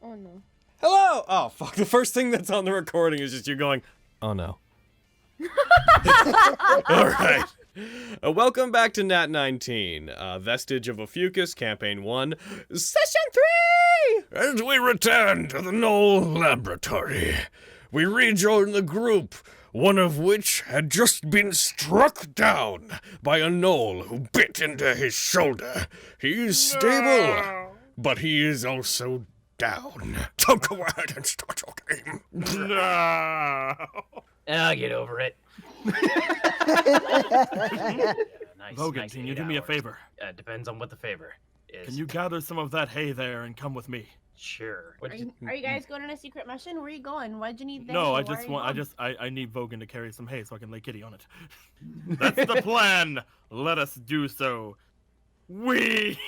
Oh no. Hello! Oh, fuck. The first thing that's on the recording is just you going, oh no. Alright. Welcome back to Nat19, Vestige of Ophiuchus, Campaign 1, Session 3! As we return to the Knoll Laboratory, we rejoin the group, one of which had just been struck down by a gnoll who bit into his shoulder. He's stable, but he is also down. So go ahead and start your game. No. I'll get over it. Vogan, can you do me a favor? Depends on what the favor is. Can you gather some of that hay there and come with me? Sure. Are you guys going on a secret mission? Where are you going? Why'd you need that? No, hay? I need Vogan to carry some hay so I can lay Kitty on it. That's the plan. Let us do so. Wee!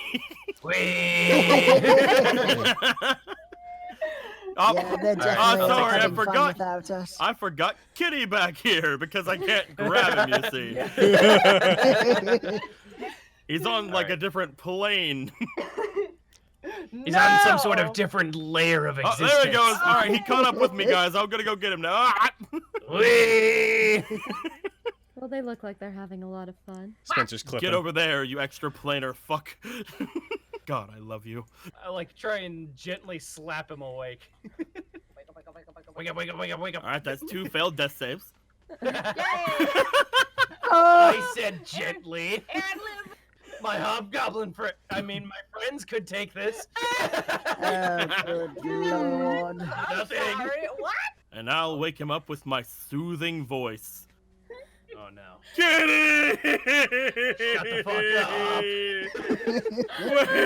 Oh, Yeah, they're definitely sorry, I having fun forgot. without us. I forgot Kitty back here because I can't grab him, you see. He's on like a different plane. He's on some sort of different layer of Oh, existence. there he goes. All right, he caught up with me, guys. I'm gonna go get him now. Ah! Wee! Well, they look like they're having a lot of fun. Spencer's clipping. Get over there, you extra planar fuck. God, I love you. I like try and gently slap him awake. Wake up, wake up, wake up, wake up, wake up, wake up, wake up. All right, that's 2 failed death saves. I said gently. My hobgoblin my friends could take this. Oh, good lord. Nothing. What? And I'll wake him up with my soothing voice. Oh no. Kitty! Shut the fuck up!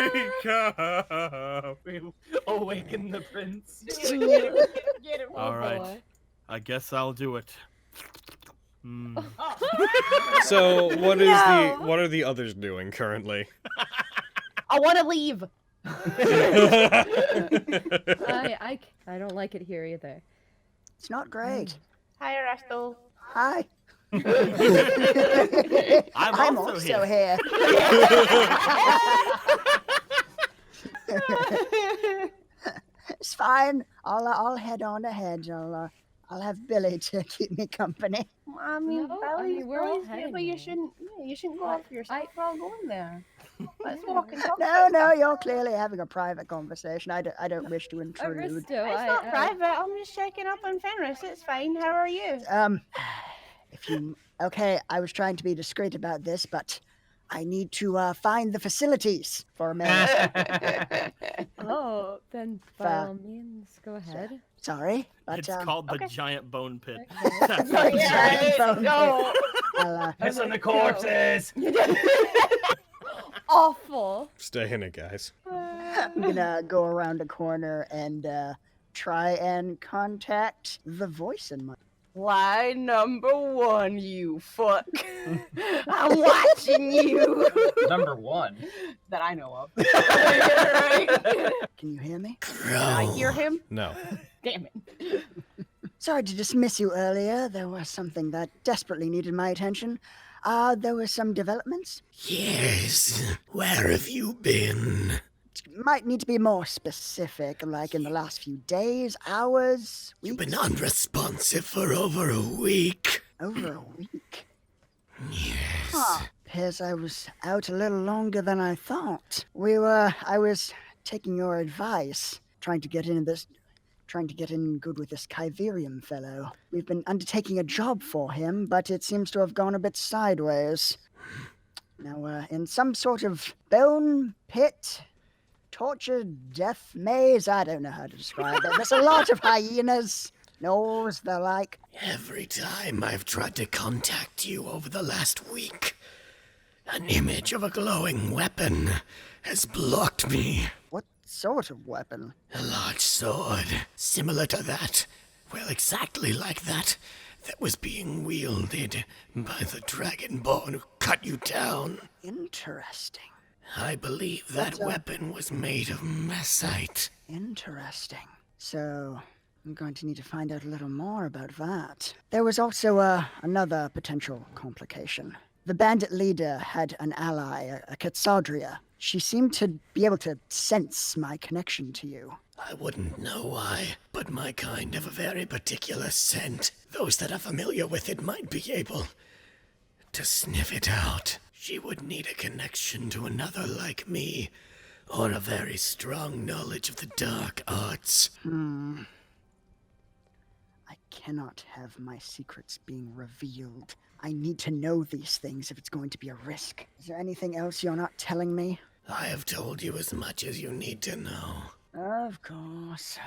Wake up! Awaken the prince. Get him. All right. Boy. I guess I'll do it. Hmm. So, what are the others doing currently? I want to leave. I don't like it here either. It's not great. Hi, Erasto. Hi. I'm also here. It's fine. I'll head on ahead. I'll have Billy to keep me company. I mean, No, Billy's we're all Billy's here, heading but you there. shouldn't go off yourself. We're all going there. Let's walk and talk. No, you're clearly having a private conversation. I don't wish to intrude. Aristo, it's not private. I'm just checking up on Fenris. It's fine. How are you? Okay, I was trying to be discreet about this, but I need to find the facilities for a minute. Oh, then by all means, go ahead. Sorry, but It's called the Giant Bone Pit. Okay. Giant bone No. Piss on the corpses. Awful. Stay in it, guys. I'm gonna go around a corner and try and contact the voice in my. Line number 1, you fuck. I'm watching you. Number 1. That I know of. Can you hear me? Can I hear him? No. Damn it. Sorry to dismiss you earlier. There was something that desperately needed my attention. There were some developments. Yes. Where have you been? Might need to be more specific, like in the last few days, hours, You've weeks. been unresponsive for over a week. Over a week. Yes. Huh. Appears I was out a little longer than I thought. I was taking your advice, trying to get in good with this Kyverium fellow. We've been undertaking a job for him, but it seems to have gone a bit sideways. Now, in some sort of bone pit, tortured death maze, I don't know how to describe it. There's a lot of hyenas, gnolls, the like. Every time I've tried to contact you over the last week, an image of a glowing weapon has blocked me. What sort of weapon? A large sword, similar to that, well, exactly like that was being wielded by the Dragonborn who cut you down. Interesting. I believe that weapon was made of mesite. Interesting. So, I'm going to need to find out a little more about that. There was also another potential complication. The bandit leader had an ally, a Quetzaldria. She seemed to be able to sense my connection to you. I wouldn't know why, but my kind have a very particular scent. Those that are familiar with it might be able to sniff it out. She would need a connection to another like me, or a very strong knowledge of the dark arts. I cannot have my secrets being revealed. I need to know these things if it's going to be a risk. Is there anything else you're not telling me? I have told you as much as you need to know. Of course.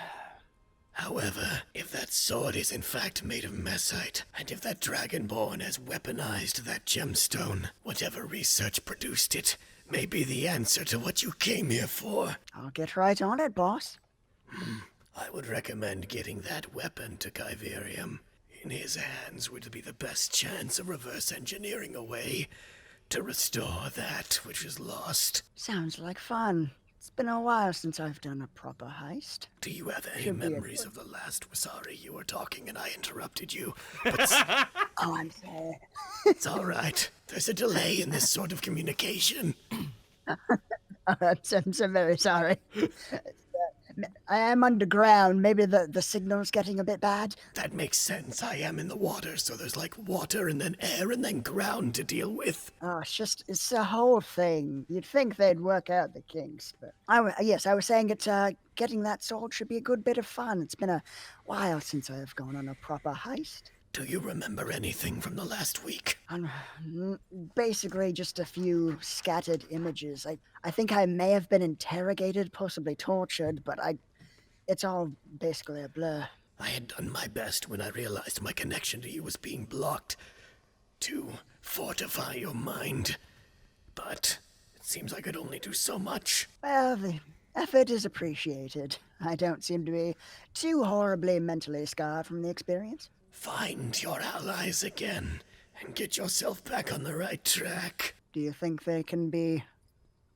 However, if that sword is in fact made of mesite, and if that dragonborn has weaponized that gemstone, whatever research produced it may be the answer to what you came here for. I'll get right on it, boss. I would recommend getting that weapon to Kyverium. In his hands would be the best chance of reverse engineering a way to restore that which is lost. Sounds like fun. It's been a while since I've done a proper heist. Do you have any Should be a memories good- of the last? Sorry, you were talking and I interrupted you. But Oh, I'm sorry. it's all right. There's a delay in this sort of communication. I'm so very sorry. I am underground. Maybe the signal's getting a bit bad. That makes sense. I am in the water, so there's like water and then air and then ground to deal with. Oh, it's a whole thing. You'd think they'd work out the kinks, but yes, I was saying getting that sword should be a good bit of fun. It's been a while since I have gone on a proper heist. Do you remember anything from the last week? Basically, just a few scattered images. I think I may have been interrogated, possibly tortured, but it's all basically a blur. I had done my best when I realized my connection to you was being blocked to fortify your mind. But it seems I could only do so much. Well, the effort is appreciated. I don't seem to be too horribly mentally scarred from the experience. Find your allies again and get yourself back on the right track. Do you think they can be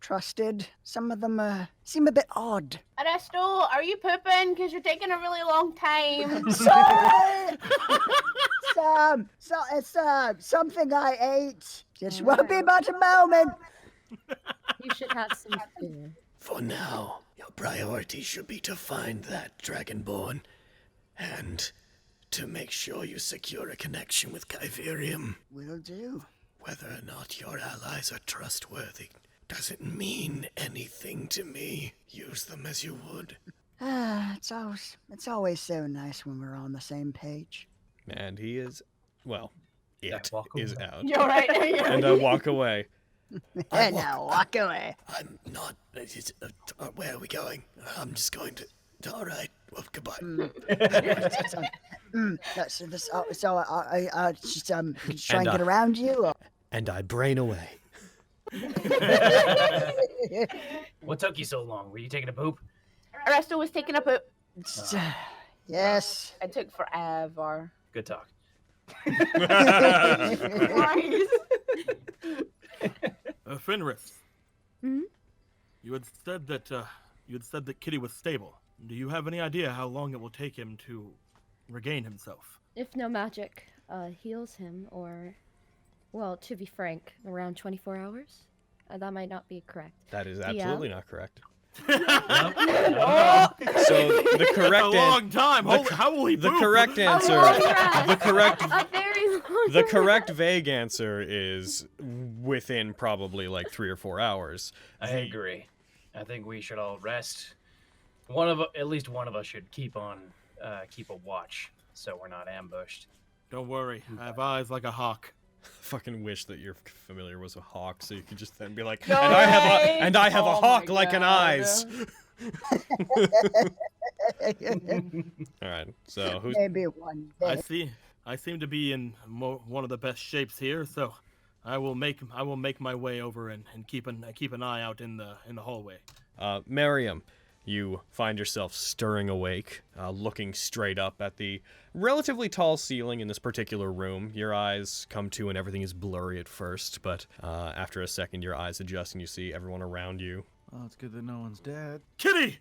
trusted? Some of them seem a bit odd. Aristo, are you pooping? Because you're taking a really long time. Sorry! It's something I ate. Just won't be but a moment. You should have some food. For now, your priority should be to find that Dragonborn and to make sure you secure a connection with Kyverium. Will do. Whether or not your allies are trustworthy doesn't mean anything to me. Use them as you would. It's always so nice when we're on the same page. And he is, well, it walk is away. out. You're right. And I walk away. And now walk away. I'm not. Where are we going? I'm just going to. All right. Well, goodbye. Just try and get around you. Or... And I brain away. What took you so long? Were you taking a poop? Aristo was taking a poop. Yes. It took forever. Good talk. Fenris. Hmm? You had said that Kitty was stable. Do you have any idea how long it will take him to regain himself? If no magic heals him, or, well, to be frank, around 24 hours? That might not be correct. That is absolutely not correct. Oh! So the correct a long time. How will he the poop? correct answer the correct A very long the correct vague answer is within probably like 3 or 4 hours. I agree. I think we should all rest. At least one of us should keep a watch, so we're not ambushed. Don't worry. I have eyes like a hawk. Fucking wish that your familiar was a hawk, so you could just then be like, No and I have a way! hawk Oh like an my eyes. Maybe All right, so who's one day. I seem to be in one of the best shapes here, so I will make my way over and keep an eye out in the hallway. Miriam? You find yourself stirring awake, looking straight up at the relatively tall ceiling in this particular room. Your eyes come to and everything is blurry at first, but after a second your eyes adjust and you see everyone around you. Oh, it's good that no one's dead. Kitty!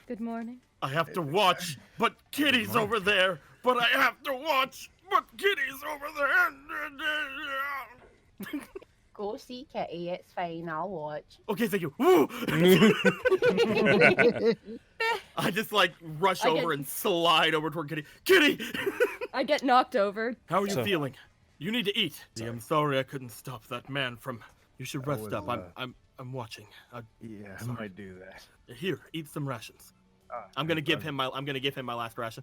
Good morning. I have to watch, but Kitty's over there. But I have to watch, but Kitty's over there. Go see Kitty. It's fine. I'll watch. Okay, thank you. Woo! I just like rush over and slide over toward Kitty. Kitty! I get knocked over. How are you feeling? You need to eat. I'm sorry I couldn't stop that man from. You should rest up. I'm watching. Yeah, I might do that. Here, eat some rations. I'm gonna give him my last ration.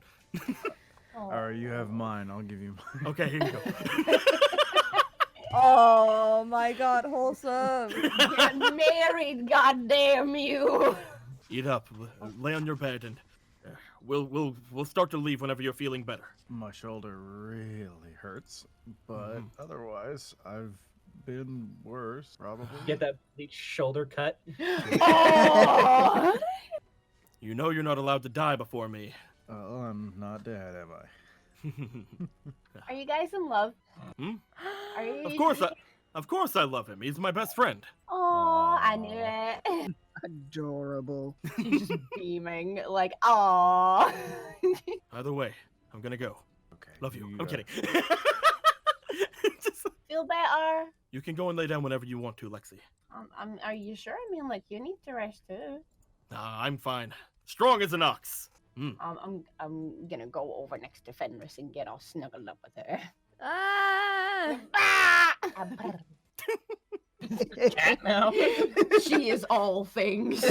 Alright, you have mine. I'll give you mine. Okay, here you go. Oh my god, wholesome. Get married, goddamn you. Eat up. Lay on your bed, and we'll start to leave whenever you're feeling better. My shoulder really hurts, but otherwise, I've been worse, probably. Get that shoulder cut. Oh. You know you're not allowed to die before me. I'm not dead, am I? Are you guys in love? Hmm? Are you? Of course I love him. He's my best friend. Oh, I knew it. Adorable. She's just beaming, like, oh. Either way, I'm gonna go. Okay. Love you. I'm kidding. Feel better? You can go and lay down whenever you want to, Lexi. Are you sure? I mean, like, you need to rest too. Nah, I'm fine. Strong as an ox. I'm gonna go over next to Fenris and get all snuggled up with her. Cat now. She is all things.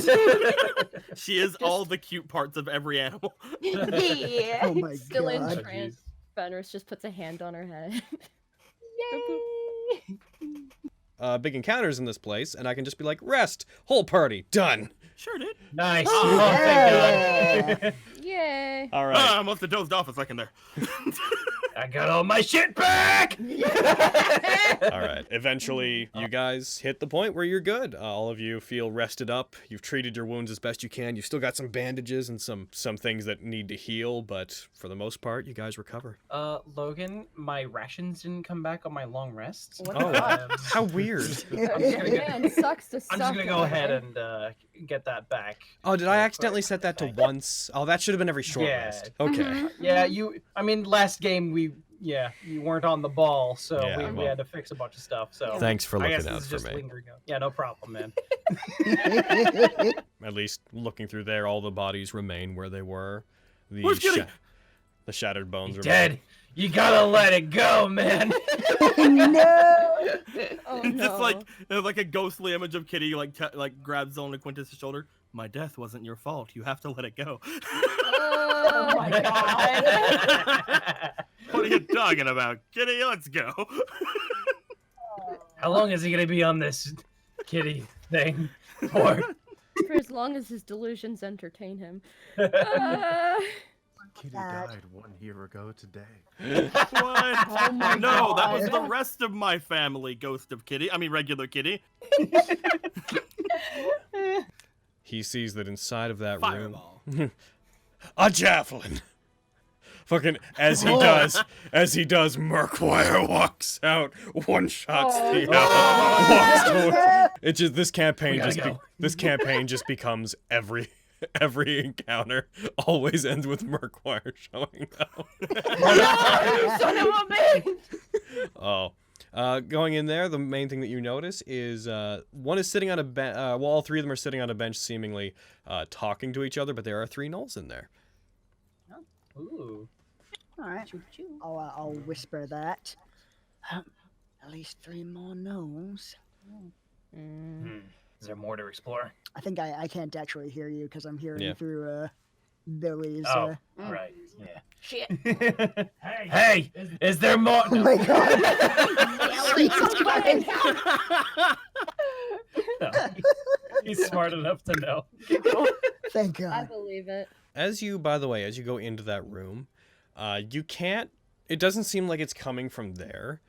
She is all the cute parts of every animal. Yeah. Oh my Still in god. trance. Fenris just puts a hand on her head. Yay. Big encounters in this place, and I can just be like, rest, whole party, done. Sure did. Nice. Oh, Oh, thank God. Yay. All right. I must have dozed off a second there. I got all my shit back. All right. Eventually, you guys hit the point where you're good. All of you feel rested up. You've treated your wounds as best you can. You've still got some bandages and some things that need to heal, but for the most part, you guys recover. Logan, my rations didn't come back on my long rest. Oh, how weird. Man, sucks to suck. I'm just gonna go ahead and get that back. Oh, did I accidentally set that to once? Oh, that should have been every short Yeah. rest. Okay. Yeah, I mean, last game you weren't on the ball, so Yeah, we had to fix a bunch of stuff. So Thanks for I looking guess out this is for just me. lingering on. Yeah, no problem, man. At least looking through there, all the bodies remain where they were. Where's Kitty? The shattered bones He's remain. dead. You gotta let it go, man. No! Oh, Just no. like a ghostly image of Kitty like grabs Zona Quintus' shoulder. My death wasn't your fault. You have to let it go. Oh my god. What are you talking about, Kitty? Let's go. How long is he gonna be on this kitty thing for? For as long as his delusions entertain him. Kitty Dad. died 1 year ago today. What? Oh my No, that was God. the rest of my family, Ghost of Kitty. I mean, regular Kitty. He sees that inside of that Fireball. room, a javelin. Fucking as he does, Murkwire walks out, one shots the other, walks towards. It just this campaign just becomes every encounter always ends with Murkwire showing up. Son of a bitch. Oh. Going in there, the main thing that you notice is one is sitting on a bench. Well, all three of them are sitting on a bench, seemingly talking to each other. But there are 3 gnolls in there. Ooh. All right. I'll whisper that. At least 3 more gnolls. Is there more to explore? I think I can't actually hear you because I'm hearing Yeah. through Billy's. Oh, right. Yeah. Shit. Hey, is there more? Oh my god! No. He's smart enough to know. Thank I God. believe it. As you go into that room, you can't. It doesn't seem like it's coming from there,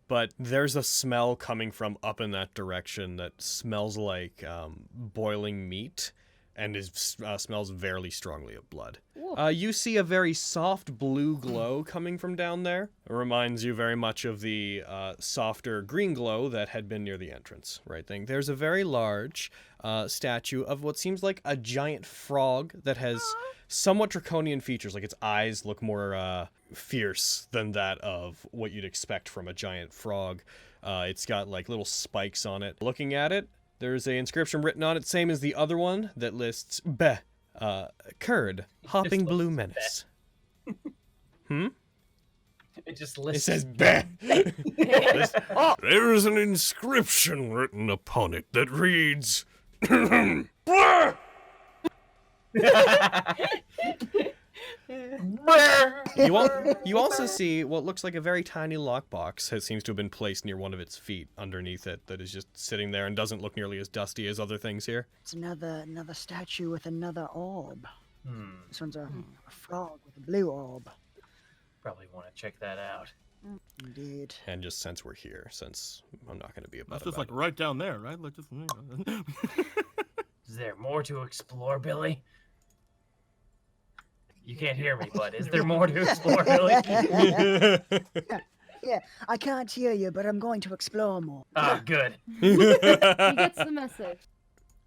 but there's a smell coming from up in that direction that smells like boiling meat, and smells very strongly of blood. You see a very soft blue glow coming from down there. It reminds you very much of the softer green glow that had been near the entrance, right thing. There's a very large statue of what seems like a giant frog that has somewhat draconian features. Like its eyes look more fierce than that of what you'd expect from a giant frog. It's got like little spikes on it. Looking at it, there's a inscription written on it, same as the other one, that lists Beh, Curd, Hopping Blue Menace. It just lists. It says Beh. There is an inscription written upon it that reads, You also see what looks like a very tiny lockbox that seems to have been placed near one of its feet underneath it, that is just sitting there and doesn't look nearly as dusty as other things here. It's another statue with another orb. This one's a frog with a blue orb. Probably want to check that out. Indeed. And just since we're here, since I'm not going to be about That's just like it. right down there, right? Like just. Is there more to explore, Billy? You can't hear me, but is there more to explore, Billy? Yeah, I can't hear you, but I'm going to explore more. Ah, good. He gets the message.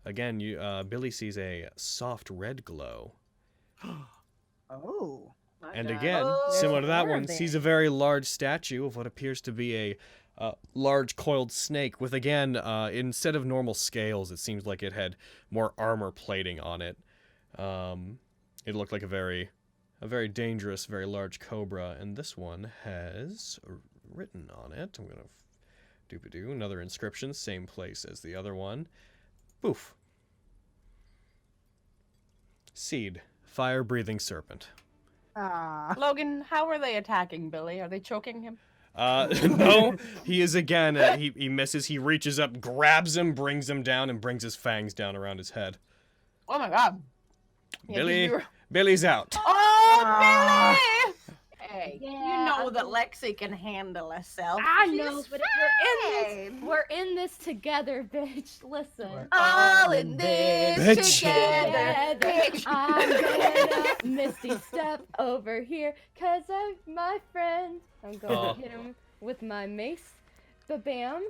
Again, Billy sees a soft red glow. Oh. And again, similar to that one, sees a very large statue of what appears to be a large coiled snake with, again, instead of normal scales, it seems like it had more armor plating on it. It looked like a very dangerous, very large cobra, and this one has written on it, I'm gonna doop-a-doo, another inscription, same place as the other one. Boof. Seed, fire-breathing serpent. Logan, how are they attacking Billy? Are they choking him? No, he is again, he misses, he reaches up, grabs him, brings him down, and brings his fangs down around his head. Oh my god. Billy's out. Oh, Billy! Hey, Yeah, you know that Lexi can handle herself. I She's know, but fine. we're in this together, bitch. Listen. All in this Bitch. together, bitch. I'm gonna Misty step over here, 'cause of my friend. I'm gonna hit him with my mace. Ba-bam.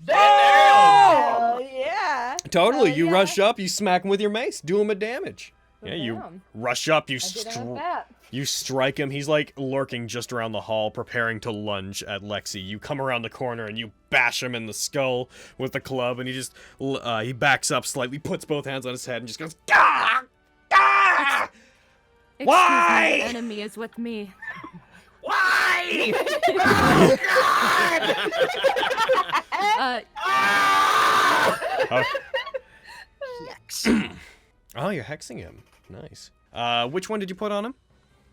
Oh, yeah. Totally, you yeah. rush up, you smack him with your mace, do him a damage. Yeah, you Ba-bam. rush up, I did it with that. you strike him. He's like lurking just around the hall, preparing to lunge at Lexi. You come around the corner and you bash him in the skull with the club, and he just he backs up slightly, puts both hands on his head, and just goes, "Gah! Gah! Excuse Why? me, the enemy is with me. Why? Oh, you're hexing him. Nice. Which one did you put on him?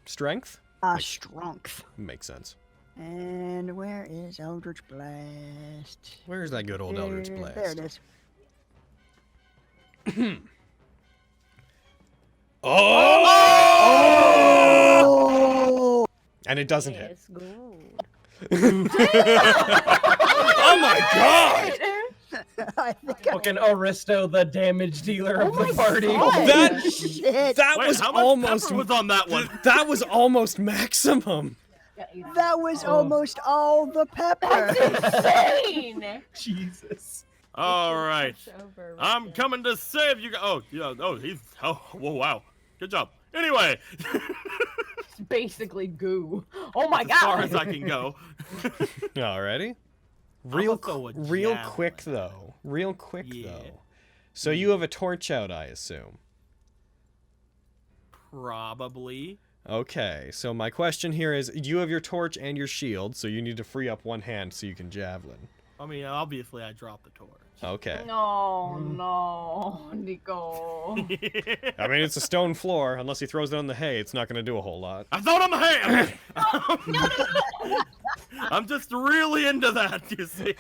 Strength? Strength. Makes sense. And where is Eldritch Blast? Where's that good old Eldritch Blast? There it is. Oh! And it doesn't hit. It's gold. Oh my god! I think Fucking Aristo, the damage dealer of the party. shit. That Wait, was how much almost pepper was on that one? That was almost maximum. That was almost all the pepper. Insane. Jesus. All right, It's over, I'm Richard. coming to save you guys. Oh, yeah. Oh, whoa, wow. Good job. Anyway, It's basically goo. Oh my as far god. as I can go. Alrighty. I'ma throw a Real javelin. quick though. Yeah. So you have a torch out, I assume. Probably. Okay, so my question here is, you have your torch and your shield, so you need to free up one hand so you can javelin. I mean, obviously, I dropped the torch. Okay. No, Nico. I mean, it's a stone floor. Unless he throws it on the hay, it's not going to do a whole lot. I thought I'm a ham. I'm just really into that, you see.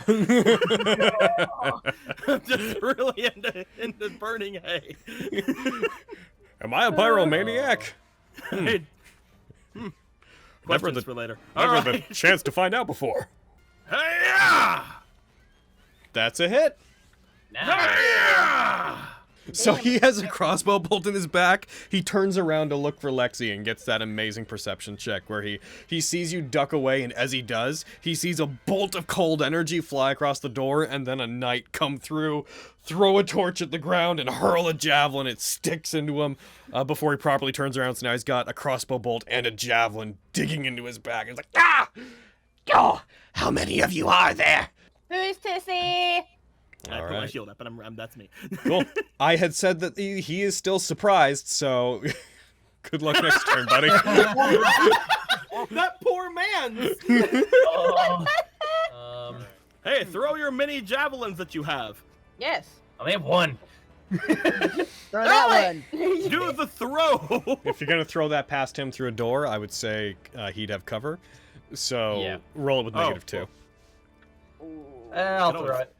I'm just really into burning hay. Am I a pyromaniac? Hey, Never questions the, for later. never All the right. chance to find out before. Hey-ya! That's a hit. Now, Hey-ya! So he has a crossbow bolt in his back. He turns around to look for Lexi and gets that amazing perception check where he sees you duck away, and as he does, he sees a bolt of cold energy fly across the door, and then a knight come through, throw a torch at the ground, and hurl a javelin. It sticks into him before he properly turns around, so now he's got a crossbow bolt and a javelin digging into his back. It's like, ah! Oh, how many of you are there? Who's Tissy? I put my Alright. shield up, and that's me. Cool. I had said that he is still surprised, so good luck next turn, buddy. That poor man! Hey, throw your mini javelins that you have. Yes. I only have one. Throw that one. Do the throw! If you're gonna throw that past him through a door, I would say he'd have cover. So Yeah. roll it with -2. I'll throw it.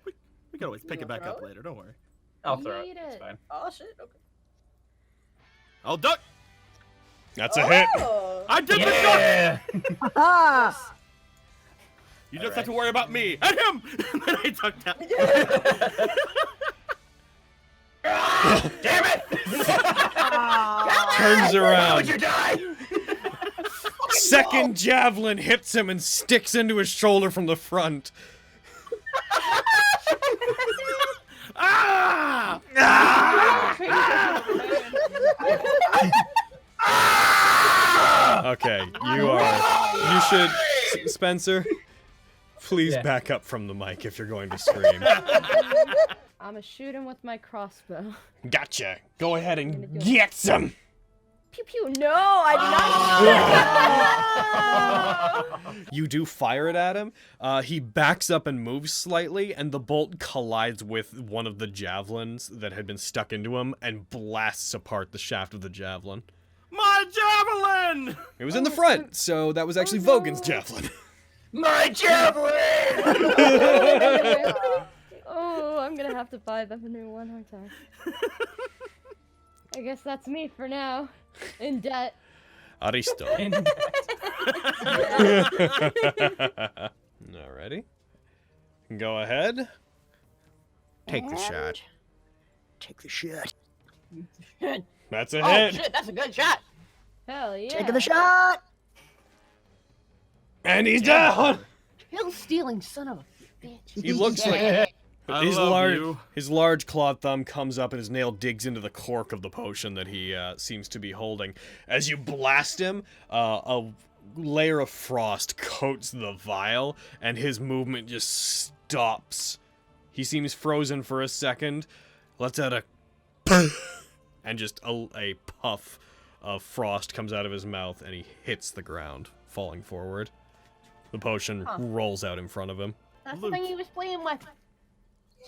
We can always pick it back up later, don't worry. I'll throw it. Yeet It's it. fine. Oh shit. Okay. I'll duck! That's a hit. Oh. I did the duck! Yeah! Ah! You just have to worry about me and him! And then I ducked out. Damn it! Turns around. You die! Second javelin hits him and sticks into his shoulder from the front. Ah! Okay, you should, Spencer, please back up from the mic if you're going to scream. I'ma shoot him with my crossbow. Gotcha. Go ahead and get some. Pew pew. No, I did not. You do fire it at him. He backs up and moves slightly, and the bolt collides with one of the javelins that had been stuck into him and blasts apart the shaft of the javelin. My javelin! It was in the front, so that was actually Vogan's javelin. My javelin! Oh, I'm gonna have to buy them a new one, aren't I? I guess that's me for now. In debt. Aristo. Alrighty. Go ahead. Take the shot. Take the shot. That's a Oh hit. shit, that's a good shot. Hell yeah. Taking the shot. And he's down. Kill stealing son of a bitch. He looks like I his love large you. his large clawed thumb comes up and his nail digs into the cork of the potion that he seems to be holding. As you blast him, a layer of frost coats the vial, and his movement just stops. He seems frozen for a second, lets out a and just a puff of frost comes out of his mouth, and he hits the ground, falling forward. The potion rolls out in front of him. That's the thing he was playing with.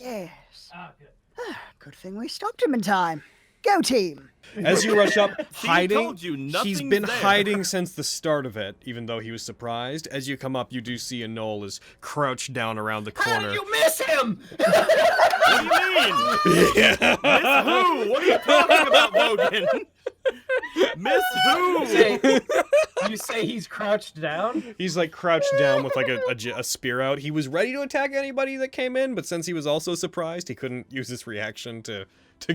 Yes. Ah, good. Good thing we stopped him in time. Go team. As you rush up, See, hiding, told you, he's nothing's been there. hiding since the start of it, even though he was surprised. As you come up, you do see a knoll is crouched down around the How corner. did you miss him? What do you mean? Yeah. Miss who? What are you talking about, Logan? Miss who? You say he's crouched down? He's like crouched down with like a spear out. He was ready to attack anybody that came in, but since he was also surprised, he couldn't use his reaction to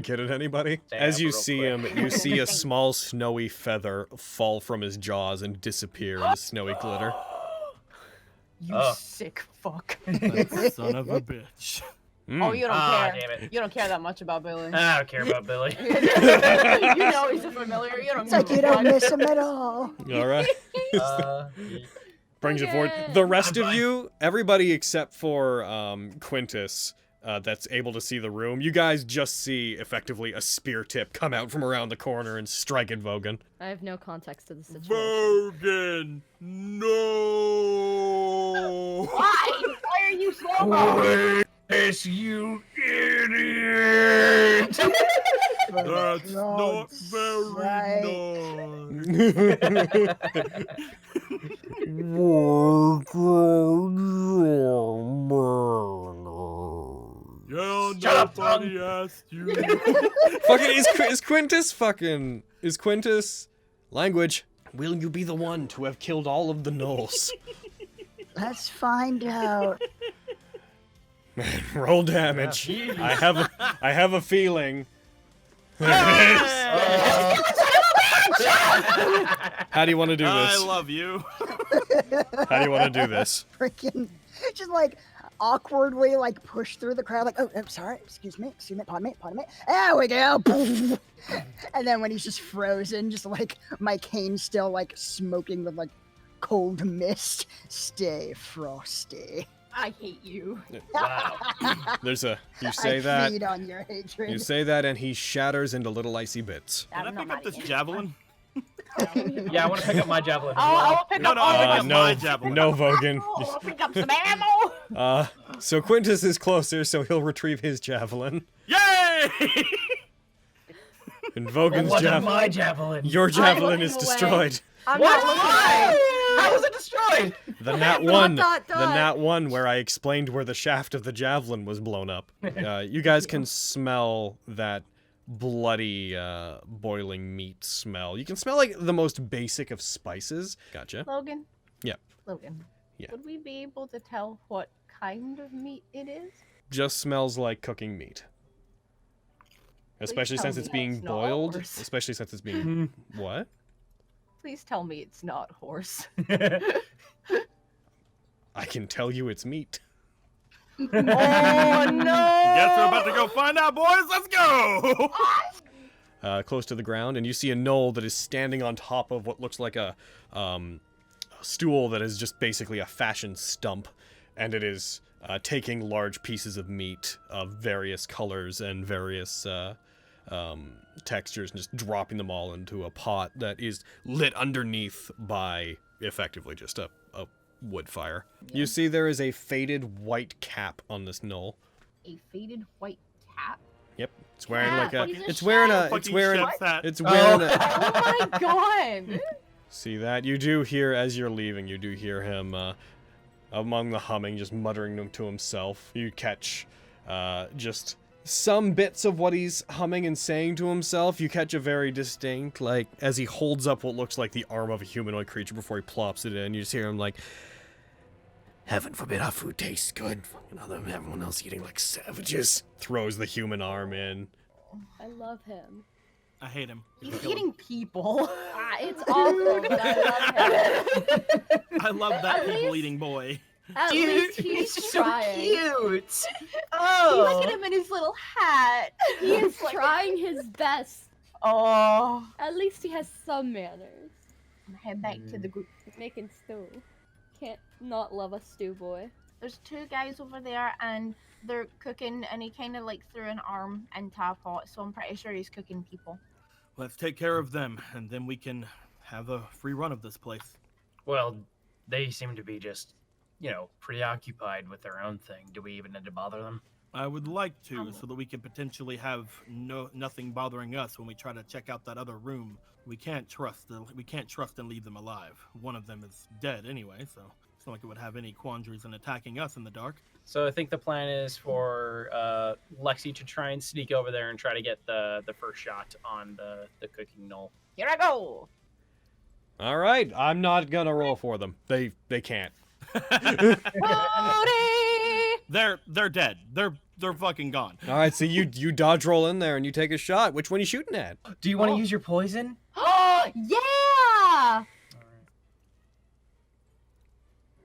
get at anybody. Stab As you real see quick. him, you see a small snowy feather fall from his jaws and disappear in the snowy glitter. You Oh. sick fuck. That son of a bitch. Oh, you don't Ah, care. damn it. You don't care that much about Billy. I don't care about Billy. You know he's a familiar. You don't It's like give you a don't fuck. miss him at all. All right. Brings it forward. The rest of you, everybody except for Quintus, that's able to see the room, you guys just see effectively a spear tip come out from around the corner and strike at Vogan. I have no context to the situation. Logan, no. Why? Why are you slow mo? Yes, you idiot! That's not very right. nice. Yeah, Shut up, nobody asked you. Fucking is Quintus language? Will you be the one to have killed all of the gnolls? Let's find out. Roll damage. I have a feeling How do you want to do this? I love you. How do you want to do this? Freaking, just like awkwardly like push through the crowd, like, oh, sorry, excuse me, pardon me. There we go. And then when he's just frozen, just like my cane still like smoking with like cold mist, stay frosty. I hate you. Wow. There's a you say I that feed on your hatred. you say that and he shatters into little icy bits. Can I pick up this javelin? Yeah, I want to pick up my javelin. As Oh, well. I'll pick No, up no, I'll pick all up of my no, javelin. no, Vogan. I'll pick up some ammo. So Quintus is closer, so he'll retrieve his javelin. Yay! And It Vogan's wasn't javelin. my javelin. Your javelin looking is away. destroyed. I'm What? not looking Why? away. How was it destroyed? The Nat 1. dot, The dot. Nat 1 where I explained where the shaft of the javelin was blown up. You guys can smell that bloody, boiling meat smell. You can smell like the most basic of spices. Gotcha. Logan? Yeah. Logan. Yeah. Would we be able to tell what kind of meat it is? Just smells like cooking meat. Especially tell since me it's being it's not boiled. horse. Especially since it's being... What? Please tell me it's not horse. I can tell you it's meat. Oh no! Guess we're about to go find out, boys. Let's go. Close to the ground, and you see a knoll that is standing on top of what looks like a stool that is just basically a fashion stump, and it is taking large pieces of meat of various colors and various textures and just dropping them all into a pot that is lit underneath by effectively just a wood fire. You see there is a faded white cap on this knoll. A faded white cap? Yep, it's wearing Yeah, like a. he's a It's wearing a. It's Fucking wearing. chef's hat. It's wearing a. Oh my god! See that? You do hear, as you're leaving, you do hear him, among the humming, just muttering to himself. You catch, just some bits of what he's humming and saying to himself. You catch a very distinct, like, as he holds up what looks like the arm of a humanoid creature before he plops it in, you just hear him like, Heaven forbid our food tastes good. Everyone else eating like savages. throws the human arm in. I love him. I hate him. He's eating people. It's awful, but I love him. I love that At people least- eating boy. At least he's trying. cute. Oh, look at him in his little hat. He is trying his best. Oh, At least he has some manners. head back to the group. He's making stew. Can't not love a stew boy. There's two guys over there, and they're cooking, and he kind of like threw an arm into a pot, so I'm pretty sure he's cooking people. Let's take care of them, and then we can have a free run of this place. Well, they seem to be just, preoccupied with their own thing. Do we even need to bother them? I would like to, so that we can potentially have nothing bothering us when we try to check out that other room. We can't trust and leave them alive. One of them is dead anyway, so it's not like it would have any quandaries in attacking us in the dark. So I think the plan is for Lexi to try and sneak over there and try to get the first shot on the cooking knoll. Here I go. All right, I'm not gonna roll for them. They can't. They're dead. They're fucking gone. All right, so you dodge roll in there and you take a shot. Which one are you shooting at? Do you want to use your poison? Oh yeah!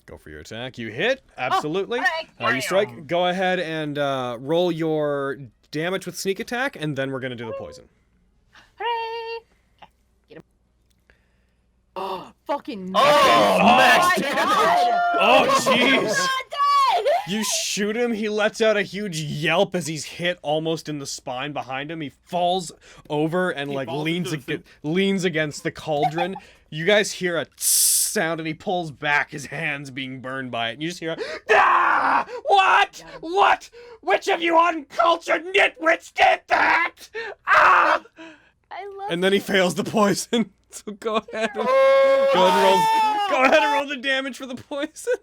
Go for your attack. You hit, absolutely. Alright. You strike. Go ahead and roll your damage with sneak attack, and then we're gonna do the poison. Hooray! Okay, get him. Oh, fucking Oh, my max God! Oh, jeez. Not dead! You shoot him. He lets out a huge yelp as he's hit almost in the spine behind him. He falls over and He like falls leans into the leans against the cauldron. You guys hear a sound, and he pulls back, his hands being burned by it. And you just hear a, ah! What? What? Which of you uncultured nitwits did that? Ah! I love And then he fails the poison. So go ahead and go ahead and roll the damage for the poison.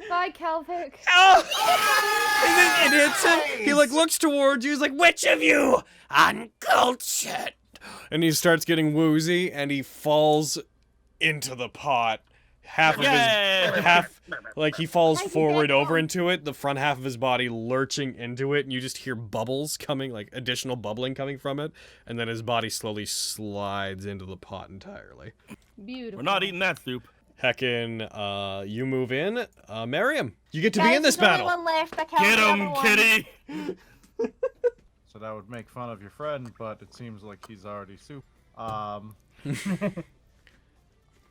Bye, Calvic. Oh! And then it hits him. He like looks towards you. He's like, "Which of you uncultured?" And he starts getting woozy, and he falls into the pot half of his like he falls Thank you, forward Daniel. over into it, the front half of his body lurching into it, and you just hear bubbles coming, like additional bubbling coming from it, and then his body slowly slides into the pot entirely. Beautiful. We're not eating that soup. Heckin, you move in. Miriam, you get to be Guys, in this there's battle. only one left. I can't Get the him, other one. kitty! So that would make fun of your friend, but it seems like he's already soup.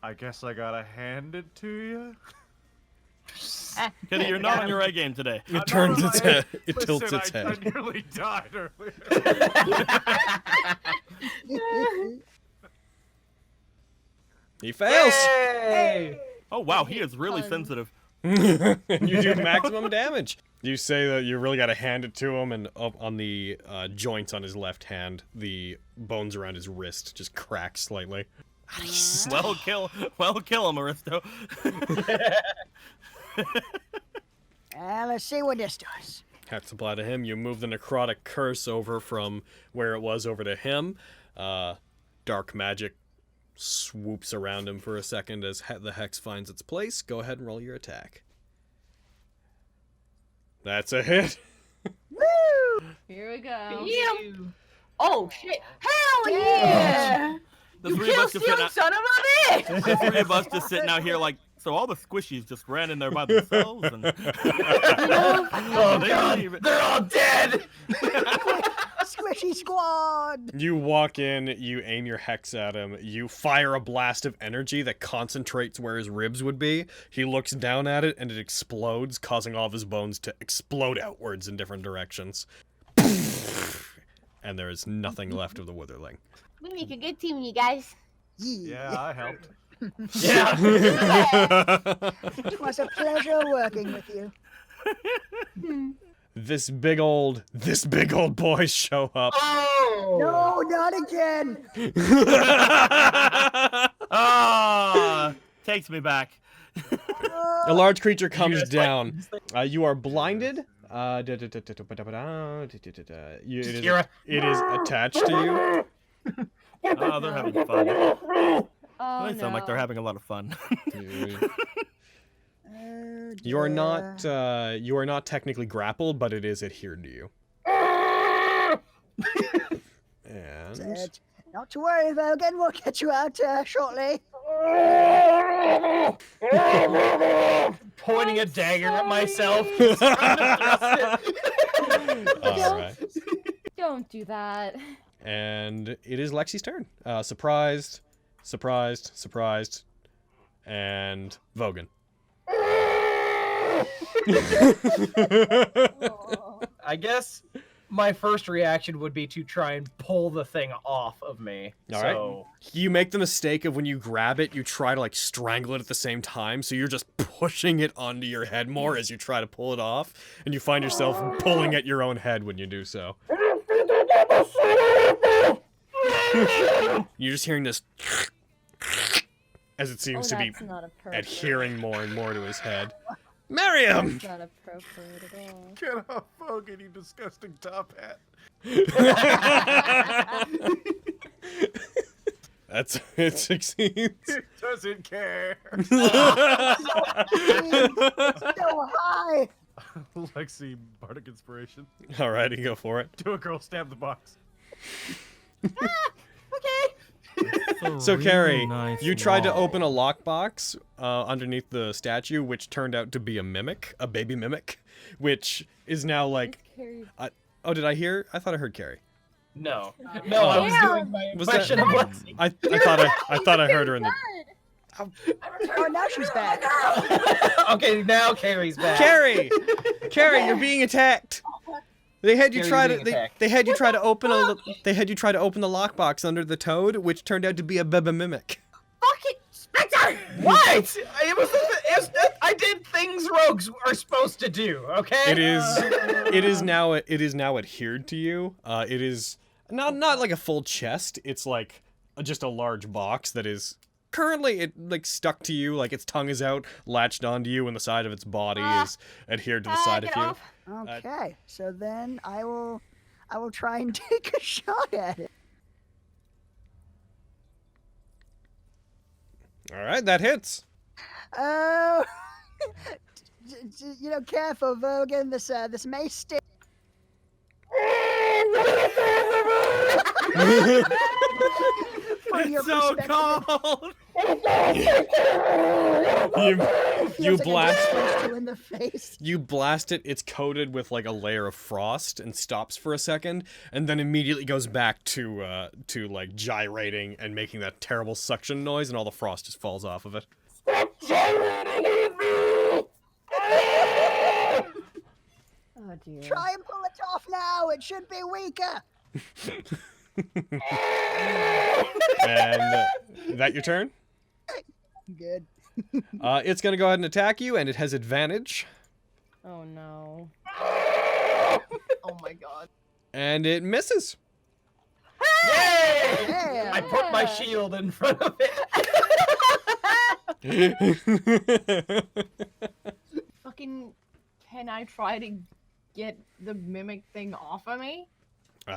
I guess I gotta hand it to you. Kitty, you're not on your A game today. It turns its head. It tilts its I head. nearly died earlier. He fails. Hey! Oh wow, he is really sensitive. You do maximum damage. You say that you really got to hand it to him, and up on the joints on his left hand, the bones around his wrist just crack slightly. Well, kill him, Aristo. Let's see what this does. Hats apply to him. You move the necrotic curse over from where it was over to him. Dark magic swoops around him for a second as the hex finds its place. Go ahead and roll your attack. That's a hit. Here we go. Yeah. Oh shit! Hell yeah! The You three of us killed just sitting Steel, out, son of a bitch! the three of us just sitting out here like, so all the squishies just ran in there by themselves, and Oh, they're all dead! Squishy squad! You walk in, you aim your hex at him, you fire a blast of energy that concentrates where his ribs would be. He looks down at it and it explodes, causing all of his bones to explode outwards in different directions. And there is nothing left of the witherling. We make a good team, you guys. Yeah, I helped. Yeah. It was a pleasure working with you. This big old boys show up. Oh! No, not again! ah, takes me back. A large creature comes down. You are blinded. It is attached to you. Oh, they're having fun. Oh, They sound like they're having a lot of fun. You are not technically grappled, but it is adhered to you. And Not to worry, Vogan, we'll get you out shortly. Pointing a dagger at myself. Trying to thrust it. all right. Don't do that. And it is Lexi's turn. Surprised, and Vogan. I guess my first reaction would be to try and pull the thing off of me. All right. So, You make the mistake of when you grab it, you try to like strangle it at the same time, so you're just pushing it onto your head more as you try to pull it off, and you find yourself pulling at your own head when you do so. You're just hearing this as it seems to be That's not appropriate. adhering more and more to his head. Miriam! That's not appropriate at all. Get off, Hogan, you disgusting top hat. It succeeds. It doesn't care. So high! Lexi, Bardic Inspiration. Alrighty, go for it. Do a girl stab the box. So, Carrie, nice you tried to wall. open a lockbox underneath the statue, which turned out to be a mimic, a baby mimic, which is now like... Carrie. Oh, did I hear? I thought I heard Carrie. no. No, I was doing my Was impression that- of Lexi. I thought I heard her in the... Oh, now she's back. Okay, now Carrie's back. Carrie! Carrie, you're being attacked! They had you Carrie, try you're to being attacked. they had you try to open the lockbox under the toad, which turned out to be a baby mimic. Fucking Spencer! What? I did things rogues are supposed to do, okay? It is now adhered to you. It is not like a full chest. It's like just a large box that is currently stuck to you. Like its tongue is out, latched onto you, and the side of its body is adhered to the side of get you. off. Okay, so then I will try and take a shot at it. All right, that hits. Oh, careful, Vogan. This may stick. From your It's so perspective, cold. You blast. punched you in the face. You blast it, it's coated with like a layer of frost and stops for a second, and then immediately goes back to like gyrating and making that terrible suction noise, and all the frost just falls off of it. Oh dear. Try and pull it off now. It should be weaker. And that your turn? Good. It's gonna go ahead and attack you, and it has advantage, Oh no. Oh my god. and it misses. Yay! Yeah. I put my shield in front of it. Fucking, can I try to get the mimic thing off of me?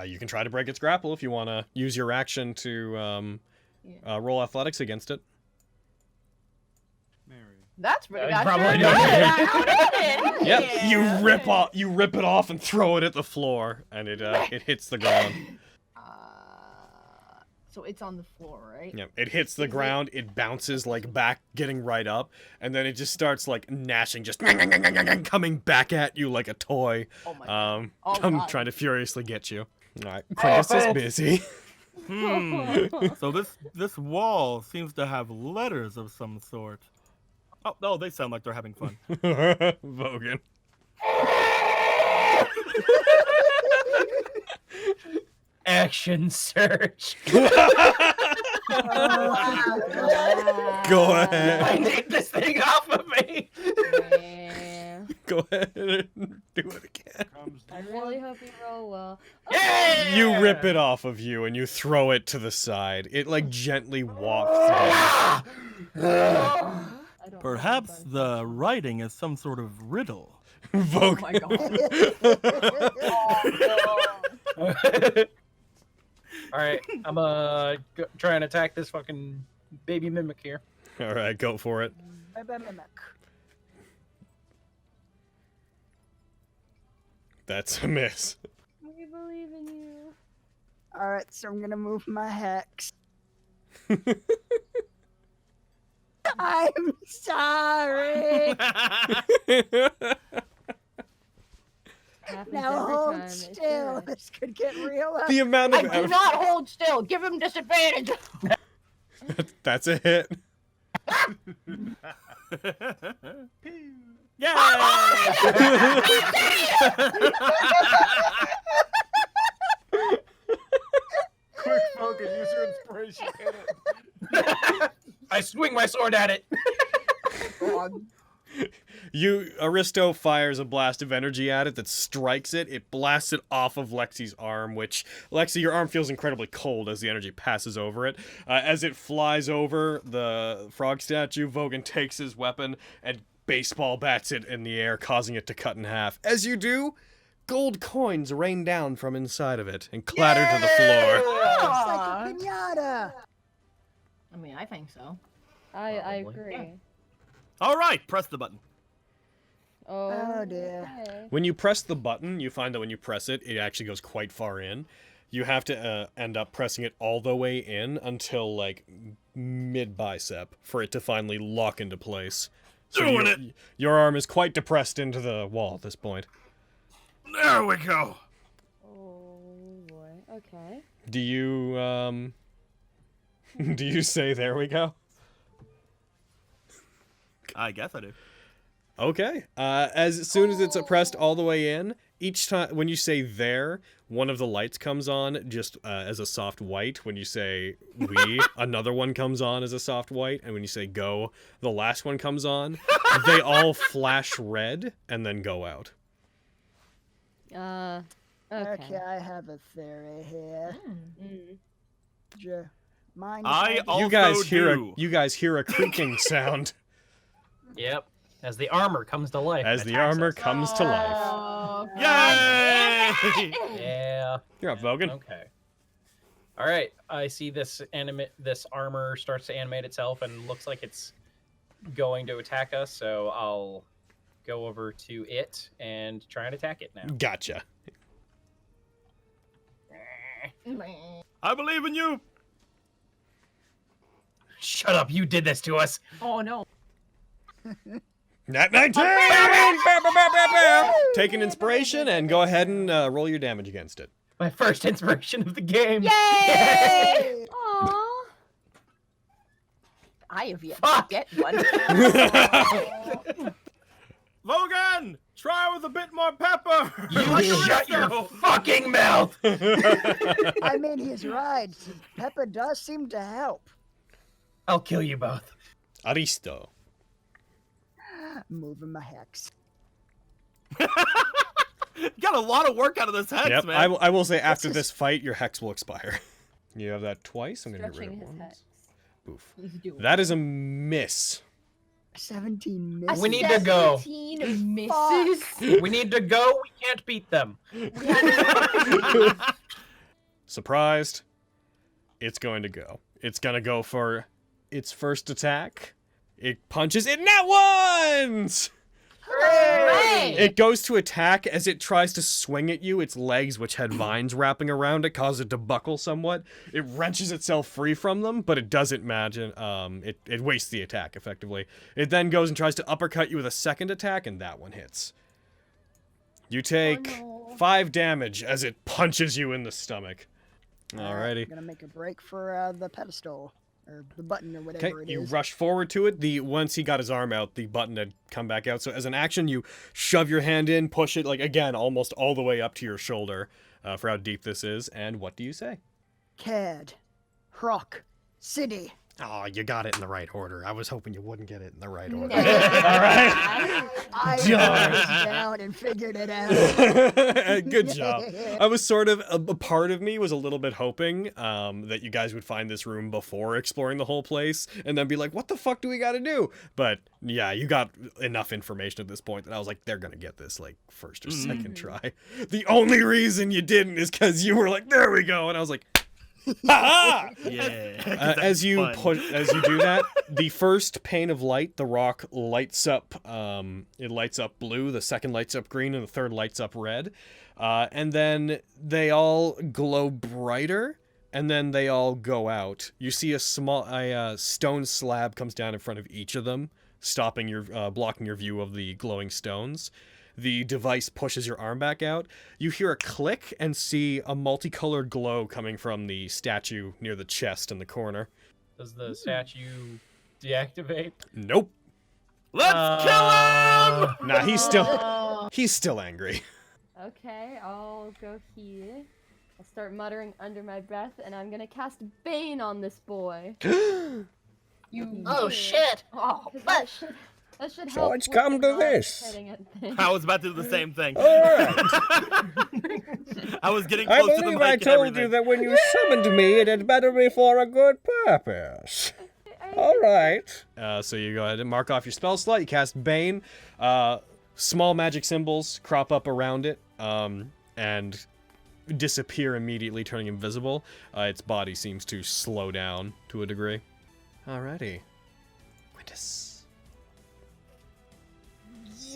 You can try to break its grapple if you want to use your action to roll athletics against it. Mary. That's pretty Yeah, good. probably Sure. Yep, Yeah. you rip it off and throw it at the floor, and it hits the ground. So it's on the floor, right? Yep, it hits the ground, it bounces like back, getting right up, and then it just starts like gnashing, just coming back at you like a toy. Oh my god. Oh I'm god. trying to furiously get you. All right, Prentice is busy. So this wall seems to have letters of some sort. Oh no, they sound like they're having fun. Vogan. Action search. Go I ahead. need this thing off of me. Yeah. Go ahead and do it again. I really hope you roll well. Yeah! You rip it off of you and you throw it to the side. It like gently wafts down. I don't Perhaps know the writing is some sort of riddle. Oh Vogan. my god. All right, I'm try and attack this fucking baby mimic here. All right, go for it. Mimic. That's a miss. We believe in you. All right, so I'm gonna move my hex. I'm sorry. Happens Now every hold time, it still. should. This could get real. The amount I of do not hold still. Give him disadvantage. That's a hit. Quick, Vogan, use your inspiration. Hit it. I swing my sword at it. Aristo fires a blast of energy at it that strikes it. It blasts it off of Lexi's arm, which, Lexi, your arm feels incredibly cold as the energy passes over it. As it flies over the frog statue, Vogan takes his weapon and baseball bats it in the air, causing it to cut in half. As you do, gold coins rain down from inside of it and clatter to the floor. It's like a pinata. I mean, I think so. I Probably. agree. All right, press the button. Oh, dear. Okay. When you press the button, you find that when you press it, it actually goes quite far in. You have to end up pressing it all the way in until, like, mid-bicep for it to finally lock into place. So Doing it. Your arm is quite depressed into the wall at this point. There we go. Oh boy. Okay. Do you, do you say, there we go? I guess I do. Okay. As soon as it's pressed all the way in, each time when you say there, one of the lights comes on just as a soft white. When you say we, another one comes on as a soft white. And when you say go, the last one comes on. They all flash red and then go out. Okay. Okay, I have a theory here. Mind I if also You guys hear a creaking sound Yep. As the armor comes to life. as and the attacks armor us. comes to life. Oh, Yay! Yeah. You're up, Vogan. Okay. All right. I see this armor starts to animate itself and looks like it's going to attack us, so I'll go over to it and try and attack it now. Gotcha. I believe in you. Shut up! You did this to us. Oh no. Nat19! Take an inspiration and go ahead and roll your damage against it. My first inspiration of the game. Yay! Aww. I have yet Fuck. to get one. Logan, try with a bit more pepper. You shut your fucking mouth. I mean, he's right. Pepper does seem to help. I'll kill you both. Aristo. Moving my hex. Got a lot of work out of this hex, Yep, man. I will say after this fight, your hex will expire. You have that twice. I'm going to get rid Stretching of his one. hex. Oof. He's doing That is a miss. 17 A misses. We need to go. 17 misses. We need to go. We can't beat them. Surprised. It's going to go. It's going to go for its first attack. It punches it nat ones! Hooray! It goes to attack as it tries to swing at you. Its legs, which had vines wrapping around it, cause it to buckle somewhat. It wrenches itself free from them, but it doesn't imagine. It wastes the attack, effectively. It then goes and tries to uppercut you with a second attack, and that one hits. You take 5 damage as it punches you in the stomach. Alrighty. I'm gonna make a break for the pedestal. Or the button or whatever Okay, it you is. rush forward to it. Once he got his arm out, the button had come back out. So as an action, you shove your hand in, push it, like, again, almost all the way up to your shoulder for how deep this is. And what do you say? Cad. Croc. City. Oh, you got it in the right order. I was hoping you wouldn't get it in the right order. All right. I Darn. wrote it down and figured it out. Good job. I was sort of, a part of me was a little bit hoping that you guys would find this room before exploring the whole place and then be like, what the fuck do we got to do? But yeah, you got enough information at this point that I was like, they're going to get this like first or second try. The only reason you didn't is because you were like, there we go. And I was like, ha! Yeah. As you fun. as you do that, the first pane of light, the rock lights up. It lights up blue. The second lights up green, and the third lights up red. And then they all glow brighter, and then they all go out. You see a stone slab comes down in front of each of them, stopping your blocking your view of the glowing stones. The device pushes your arm back out. You hear a click and see a multicolored glow coming from the statue near the chest in the corner. Does the statue deactivate? Nope. Let's kill him! Nah, he's still angry. Okay, I'll go here. I'll start muttering under my breath, and I'm gonna cast Bane on this boy. You. Oh, shit! Oh, 'Cause but that should So help it's with come the to not this. hitting at things. I was about to do the same thing. All right. I was getting I close to the believe mic I and told everything. you that when you summoned me, it had better be for a good purpose. All right. So you go ahead and mark off your spell slot. You cast Bane. Small magic symbols crop up around it and disappear immediately, turning invisible. Its body seems to slow down to a degree. Alrighty. Quintus.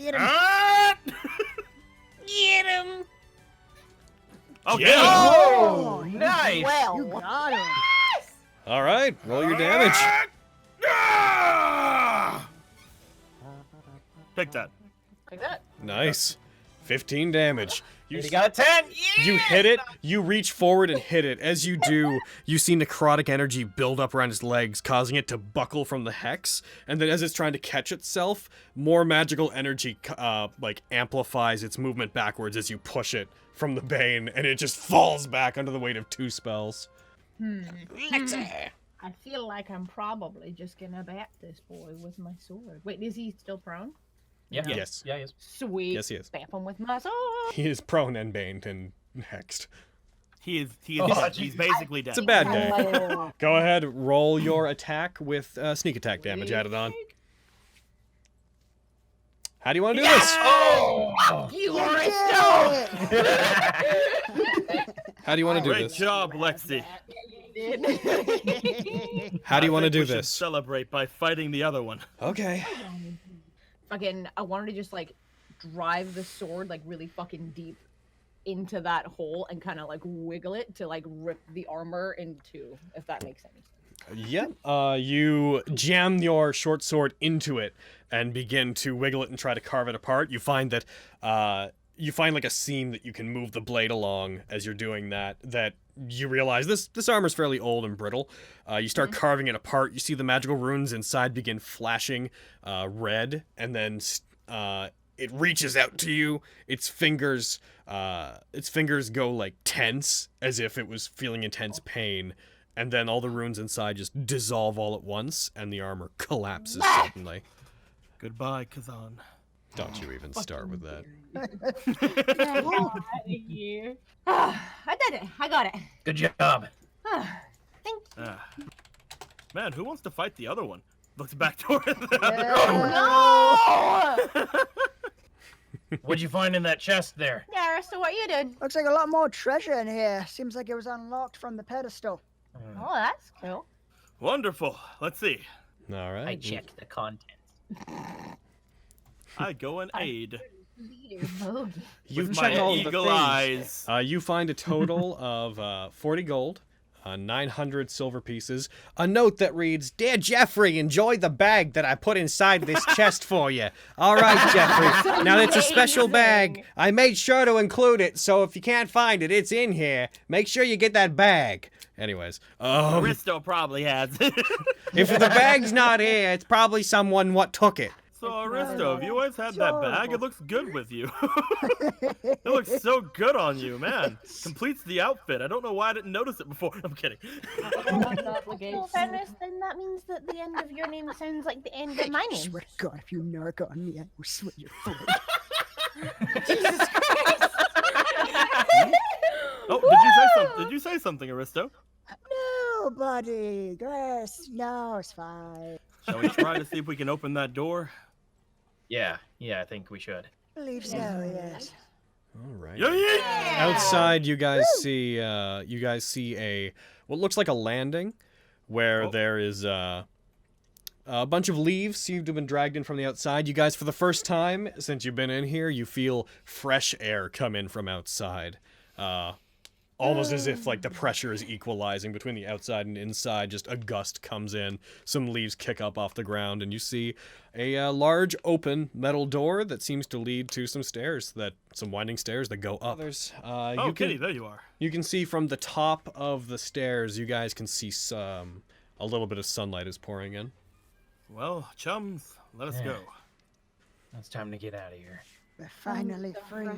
Get him. get him! Okay. Yeah. Oh, nice! You Well, got him. All right, roll your damage. Take that. like that. Nice. 15 damage. You He got a 10! Yeah! You hit it, you reach forward and hit it. As you do, you see necrotic energy build up around its legs, causing it to buckle from the hex. And then as it's trying to catch itself, more magical energy like amplifies its movement backwards as you push it from the bane, and it just falls back under the weight of 2 spells. I feel like I'm probably just gonna bat this boy with my sword. Wait, is he still prone? Yeah. Yes. Yeah, he is. Sweet. Yes, he is. Bap him with my sword. He is prone and baned and hexed. He is Oh, dead. jeez. He's basically dead. It's a bad day. Oh, Go ahead, roll your attack with sneak attack damage added on. How do you want to do this? Oh! you are a Yeah. stone! How do you want to do Great this? job, Lexi. did. How do you I want to think do we should this? Celebrate by fighting the other one. Okay. Fucking, I wanted to just like drive the sword like really fucking deep into that hole and kind of like wiggle it to like rip the armor in two, if that makes any sense. Yep. You jam your short sword into it and begin to wiggle it and try to carve it apart. You find that you find like a seam that you can move the blade along as you're doing that. That you realize this armor's fairly old and brittle. You start carving it apart. You see the magical runes inside begin flashing red, and then it reaches out to you. Its fingers go like tense, as if it was feeling intense pain. And then all the runes inside just dissolve all at once, and the armor collapses suddenly. Goodbye, Kazan. Don't you even start with that. Thank you. I did it. I got it. Good job. Thank you. Man, who wants to fight the other one? Looks back toward the No! What'd you find in that chest there? Yeah, so what you did? Looks like a lot more treasure in here. Seems like it was unlocked from the pedestal. Oh, that's cool. Wonderful. Let's see. All right. I checked the contents. I go and aid. You've With checked my all of the eagle things. eyes. You find a total of 40 gold, 900 silver pieces, a note that reads, "Dear Jeffrey, enjoy the bag that I put inside this chest for you. All right, Jeffrey. Now it's a special bag. I made sure to include it, so if you can't find it, it's in here. Make sure you get that bag." Anyways, Aristo probably has it. if the bag's not here, it's probably someone what took it. So, Aristo, have you always had that bag? It looks good with you. It looks so good on you, man. Completes the outfit. I don't know why I didn't notice it before. I'm kidding. Well, fairness, then that means that the end of your name sounds like the end of my I name. swear to God, if you narc on me, I will slit your throat. Jesus Christ! Oh, did you say something, Aristo? No, buddy. Grace, no, it's fine. Shall we try to see if we can open that door? Yeah, I think we should. Believe so, yes. All right. Yeah. Outside, you guys see a what looks like a landing, where there is a bunch of leaves seem to have been dragged in from the outside. You guys, for the first time since you've been in here, you feel fresh air come in from outside. Almost as if like the pressure is equalizing between the outside and inside. Just a gust comes in, some leaves kick up off the ground, and you see a large open metal door that seems to lead to some winding stairs that go up. Oh, Kitty, there you are. You can see from the top of the stairs, you guys can see a little bit of sunlight is pouring in. Well, chums, let us go. It's time to get out of here. We're finally free.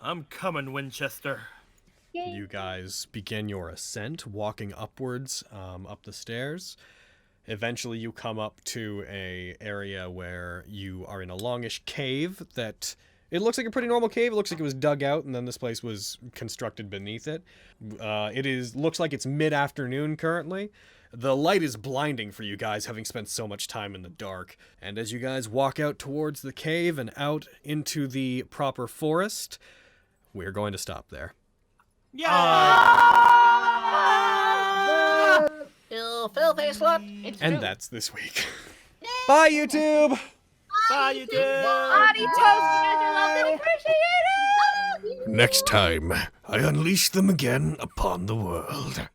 I'm coming, Winchester. You guys begin your ascent, walking upwards up the stairs. Eventually, you come up to a area where you are in a longish cave that... It looks like a pretty normal cave. It looks like it was dug out, and then this place was constructed beneath it. Looks like it's mid-afternoon currently. The light is blinding for you guys, having spent so much time in the dark. And as you guys walk out towards the cave and out into the proper forest, we're going to stop there. Yeah! You filthy slut! And that's this week. Bye, YouTube! Bye, you dude! Body toast, you guys are loved and appreciated! Next time, I unleash them again upon the world.